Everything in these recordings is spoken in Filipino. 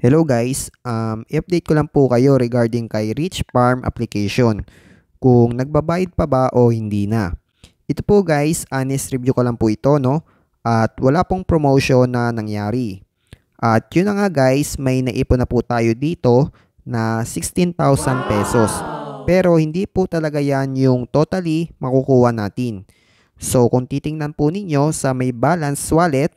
Hello guys, i-update ko lang po kayo regarding kay Rich Farm application kung nagbabayad pa ba o hindi na. Ito po guys, honest review ko lang po ito, no? At wala pong promotion na nangyari. At yun na nga guys, may naipon na po tayo dito na 16,000 pesos. Pero hindi po talaga yan yung totally makukuha natin. So kung titingnan po ninyo sa may balance wallet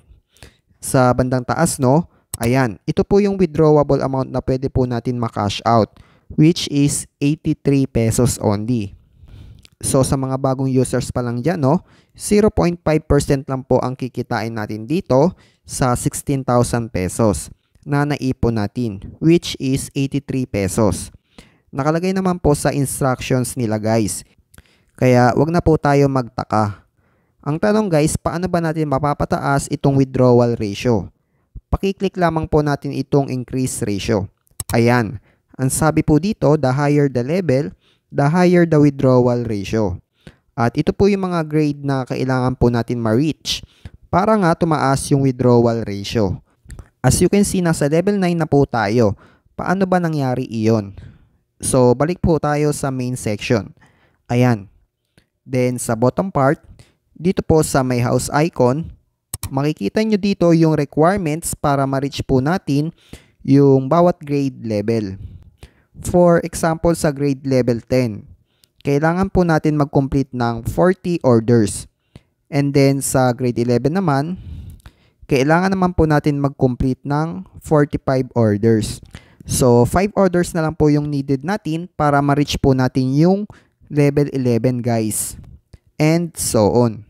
sa bandang taas, no? Ayan, ito po yung withdrawable amount na pwede po natin ma-cash out, which is 83 pesos only. So sa mga bagong users pa lang dyan, no, 0.5% lang po ang kikitain natin dito sa 16,000 pesos na naipon natin, which is 83 pesos. Nakalagay naman po sa instructions nila guys, kaya wag na po tayo magtaka. Ang tanong guys, paano ba natin mapapataas itong withdrawal ratio? Pakiclick lamang po natin itong increase ratio. Ayan, ang sabi po dito, the higher the level, the higher the withdrawal ratio. At ito po yung mga grade na kailangan po natin ma-reach para nga tumaas yung withdrawal ratio. As you can see, nasa level 9 na po tayo. Paano ba nangyari iyon? So, balik po tayo sa main section. Ayan. Then, sa bottom part, dito po sa may house icon, makikita nyo dito yung requirements para ma-reach po natin yung bawat grade level. For example, sa grade level 10, kailangan po natin mag-complete ng 40 orders. And then sa grade 11 naman, kailangan naman po natin mag-complete ng 45 orders. So 5 orders na lang po yung needed natin para ma-reach po natin yung level 11 guys. And so on.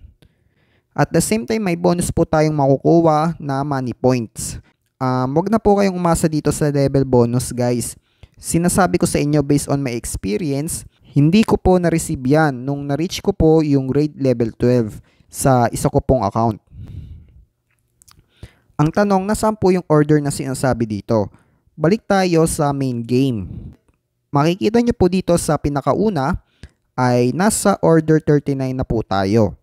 At the same time, may bonus po tayong makukuha na money points. Wag na po kayong umasa dito sa level bonus guys. Sinasabi ko sa inyo based on my experience, hindi ko po na-receive yan nung na-reach ko po yung grade level 12 sa isa ko pong account. Ang tanong, nasaan po yung order na sinasabi dito? Balik tayo sa main game. Makikita nyo po dito sa pinakauna ay nasa order 39 na po tayo.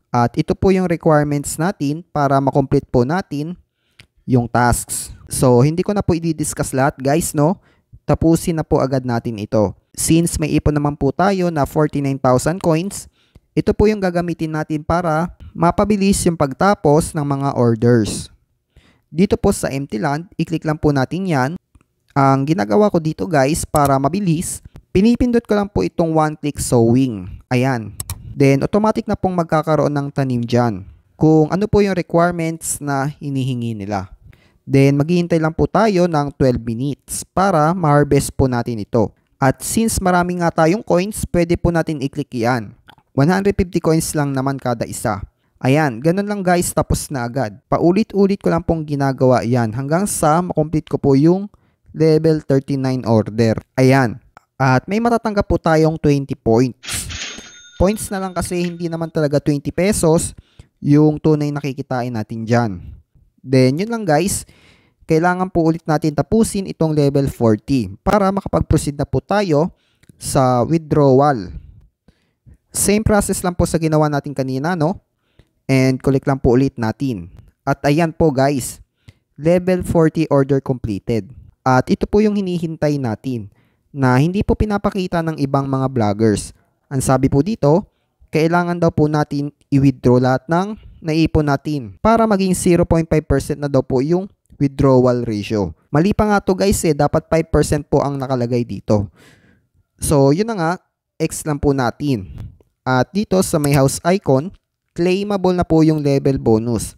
At ito po yung requirements natin para makomplete po natin yung tasks. So, hindi ko na po i-discuss lahat guys, no? Tapusin na po agad natin ito. Since may ipon naman po tayo na 49,000 coins, ito po yung gagamitin natin para mapabilis yung pagtapos ng mga orders. Dito po sa empty land, i-click lang po natin yan. Ang ginagawa ko dito guys para mabilis, pinipindot ko lang po itong one-click sowing. Ayan. Then, automatic na pong magkakaroon ng tanim dyan kung ano po yung requirements na hinihingi nila. Then, maghihintay lang po tayo ng 12 minutes para ma-harvest po natin ito. At since marami nga tayong coins, pwede po natin i-click yan. 150 coins lang naman kada isa. Ayan, ganun lang guys, tapos na agad. Paulit-ulit ko lang pong ginagawa yan hanggang sa makomplete ko po yung level 39 order. Ayan. At may matatanggap po tayong 20 points. Points na lang kasi hindi naman talaga 20 pesos yung tunay na kikitain natin dyan. Then yun lang guys, kailangan po ulit natin tapusin itong level 40 para makapag-proceed na po tayo sa withdrawal. Same process lang po sa ginawa natin kanina, no? And collect lang po ulit natin. At ayan po guys, level 40 order completed. At ito po yung hinihintay natin na hindi po pinapakita ng ibang mga vloggers. Ang sabi po dito, kailangan daw po natin i-withdraw lahat ng naipon natin para maging 0.5% na daw po yung withdrawal ratio. Mali pa nga to guys dapat 5% po ang nakalagay dito. So yun na nga, X lang po natin. At dito sa may house icon, claimable na po yung level bonus.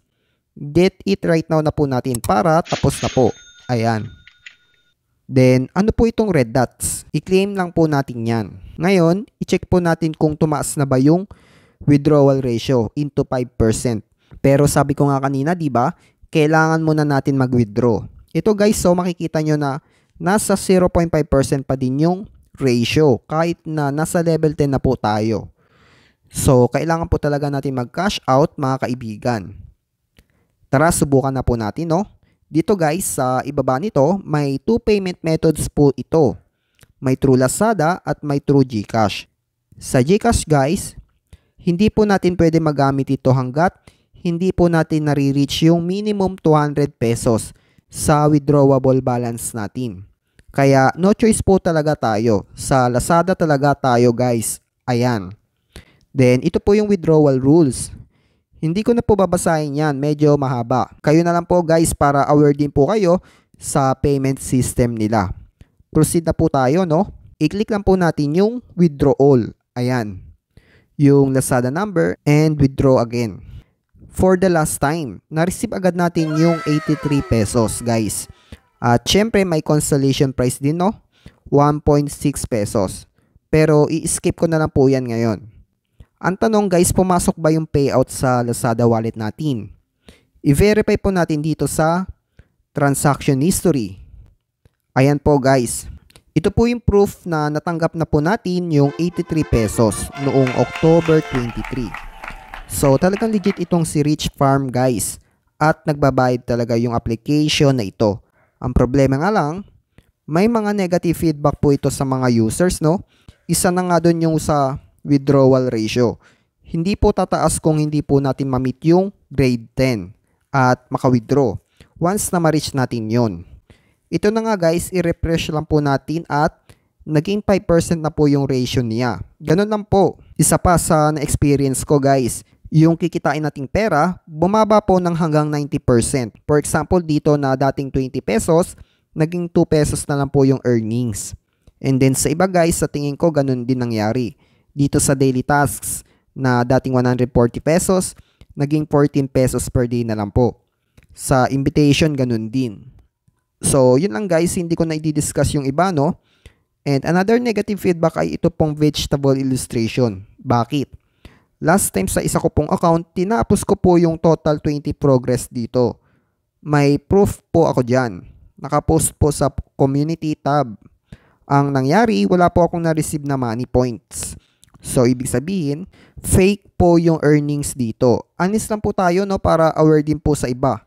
Get it right now na po natin para tapos na po. Ayan. Then, ano po itong red dots? I-claim lang po natin yan. Ngayon, i-check po natin kung tumaas na ba yung withdrawal ratio into 5%. Pero sabi ko nga kanina, di ba? Kailangan muna natin mag-withdraw. Ito guys, so makikita nyo na nasa 0.5% pa din yung ratio kahit na nasa level 10 na po tayo. So, kailangan po talaga natin mag-cash out mga kaibigan. Tara, subukan na po natin, no? Dito guys, sa ibaba nito, may 2 payment methods po ito. May through Lazada at may through GCash. Sa GCash guys, hindi po natin pwede magamit ito hanggat hindi po natin nare-reach yung minimum 200 pesos sa withdrawable balance natin. Kaya no choice po talaga tayo. Sa Lazada talaga tayo guys. Ayan. Then ito po yung withdrawal rules. Hindi ko na po babasahin yan. Medyo mahaba. Kayo na lang po guys para aware din po kayo sa payment system nila. Proceed na po tayo, no? I-click lang po natin yung withdrawal. Ayan. Yung Lazada number and withdraw again. For the last time, na-receive agad natin yung 83 pesos guys. At syempre may consolation price din, no? 1.6 pesos. Pero i-skip ko na lang po yan ngayon. Ang tanong guys, pumasok ba yung payout sa Lazada wallet natin? I-verify po natin dito sa transaction history. Ayan po guys. Ito po yung proof na natanggap na po natin yung 83 pesos noong October 23. So talagang legit itong si Rich Farm guys. At nagbabayad talaga yung application na ito. Ang problema nga lang, may mga negative feedback po ito sa mga users, no? Isa na nga doon yung sa withdrawal ratio. Hindi po tataas kung hindi po natin ma-meet yung grade 10 at maka-withdraw. Once na ma-reach natin yon. Ito na nga guys, i-refresh lang po natin at naging 5% na po yung ratio niya. Ganun lang po. Isa pa sa na-experience ko guys, yung kikitain nating pera, bumaba po ng hanggang 90%. For example, dito na dating 20 pesos, naging 2 pesos na lang po yung earnings. And then sa iba guys, sa tingin ko ganun din nangyari. Dito sa daily tasks na dating 140 pesos, naging 14 pesos per day na lang po. Sa invitation, ganun din. So, yun lang guys, hindi ko na i-discuss yung iba, no? And another negative feedback ay ito pong vegetable illustration. Bakit? Last time sa isa ko pong account, tinapos ko po yung total 20 progress dito. May proof po ako dyan. Nakapost po sa community tab. Ang nangyari, wala po akong na-receive na money points. So, ibig sabihin, fake po yung earnings dito. Honest lang po tayo, no, para aware din po sa iba.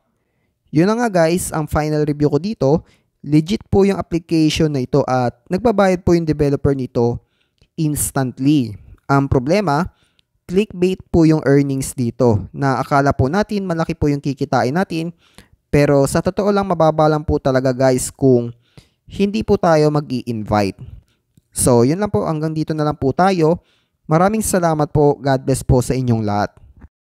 Yun na nga guys, ang final review ko dito. Legit po yung application na ito at nagbabayad po yung developer nito instantly. Ang problema, clickbait po yung earnings dito na akala po natin malaki po yung kikitain natin, pero sa totoo lang mababa lang po talaga guys kung hindi po tayo mag-i-invite. So yun lang po, hanggang dito na lang po tayo. Maraming salamat po. God bless po sa inyong lahat.